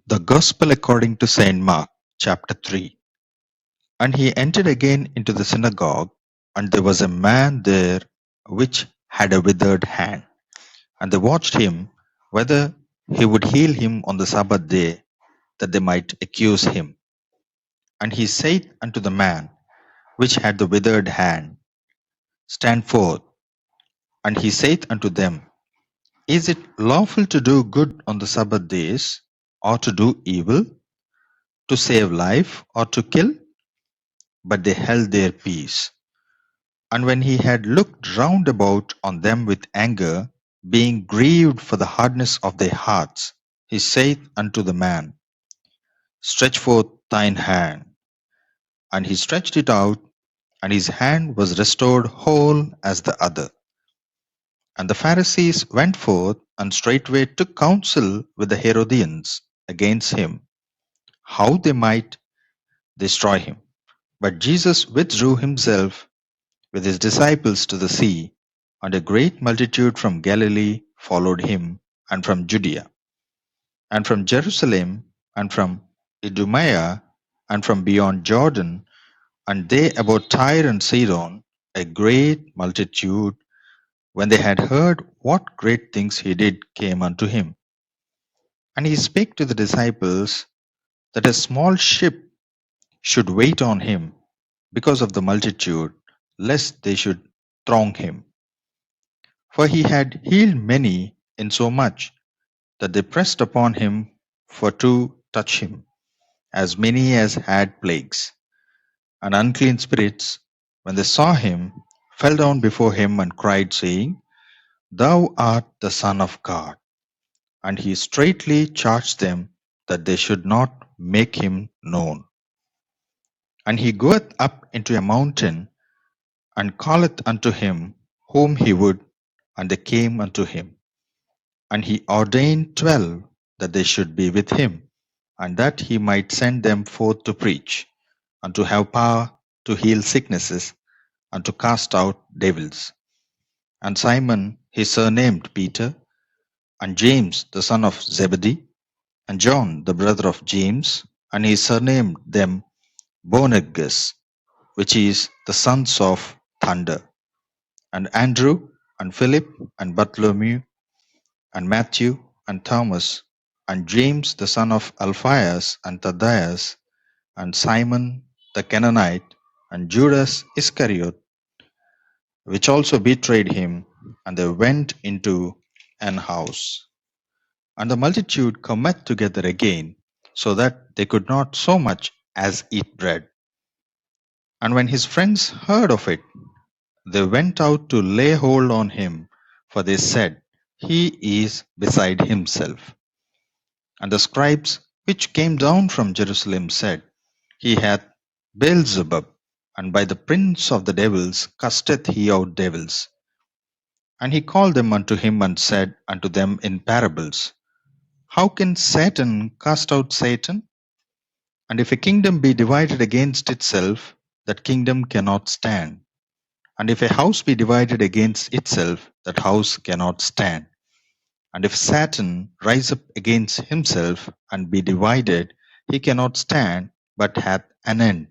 The Gospel according to St. Mark, chapter 3. And he entered again into the synagogue, and there was a man there which had a withered hand. And they watched him, whether he would heal him on the Sabbath day, that they might accuse him. And he said unto the man which had the withered hand, Stand forth. And he saith unto them, Is it lawful to do good on the Sabbath days, or to do evil, to save life, or to kill? But they held their peace. And when he had looked round about on them with anger, being grieved for the hardness of their hearts, he saith unto the man, Stretch forth thine hand. And he stretched it out, and his hand was restored whole as the other. And the Pharisees went forth, and straightway took counsel with the Herodians against him, how they might destroy him. But Jesus withdrew himself with his disciples to the sea, and a great multitude from Galilee followed him, and from Judea, and from Jerusalem, and from Idumea, and from beyond Jordan, and they about Tyre and Sidon, a great multitude, when they had heard what great things he did, came unto him. And he spake to the disciples that a small ship should wait on him because of the multitude, lest they should throng him. For he had healed many, insomuch that they pressed upon him for to touch him, as many as had plagues. And unclean spirits, when they saw him, fell down before him and cried, saying, Thou art the Son of God. And he straitly charged them that they should not make him known. And he goeth up into a mountain, and calleth unto him whom he would, and they came unto him. And he ordained 12 that they should be with him, and that he might send them forth to preach, and to have power to heal sicknesses, and to cast out devils. And Simon he surnamed Peter, and James the son of Zebedee, and John the brother of James, and he surnamed them Boanerges, which is the sons of thunder, and Andrew, and Philip, and Bartholomew, and Matthew, and Thomas, and James the son of Alphaeus, and Thaddeus, and Simon the Canaanite, and Judas Iscariot, which also betrayed him. And they went into an house. And the multitude cometh together again, so that they could not so much as eat bread. And when his friends heard of it, they went out to lay hold on him, for they said, He is beside himself. And the scribes which came down from Jerusalem said, He hath Beelzebub, and by the prince of the devils casteth he out devils. And he called them unto him, and said unto them in parables, How can Satan cast out Satan? And if a kingdom be divided against itself, that kingdom cannot stand. And if a house be divided against itself, that house cannot stand. And if Satan rise up against himself and be divided, he cannot stand, but hath an end.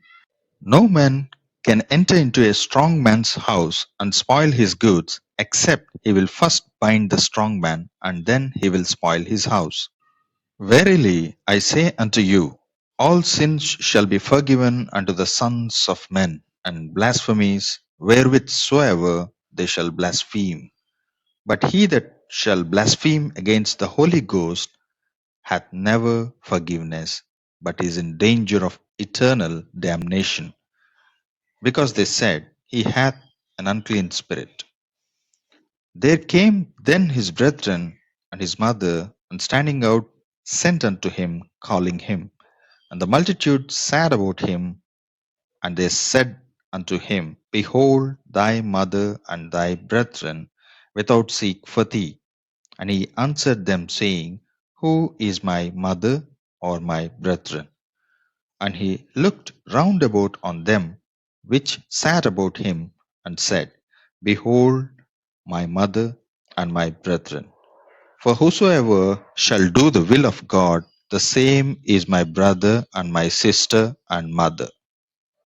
No man can enter into a strong man's house and spoil his goods, except he will first bind the strong man, and then he will spoil his house. Verily I say unto you, all sins shall be forgiven unto the sons of men, and blasphemies wherewith soever they shall blaspheme. But he that shall blaspheme against the Holy Ghost hath never forgiveness, but is in danger of eternal damnation, because they said, He hath an unclean spirit. There came then his brethren and his mother, and standing out, sent unto him, calling him. And the multitude sat about him, and they said unto him, Behold thy mother and thy brethren without seek for thee. And he answered them, saying, Who is my mother or my brethren? And he looked round about on them which sat about him, and said, Behold my mother and my brethren. For whosoever shall do the will of God the same is my brother and my sister and mother.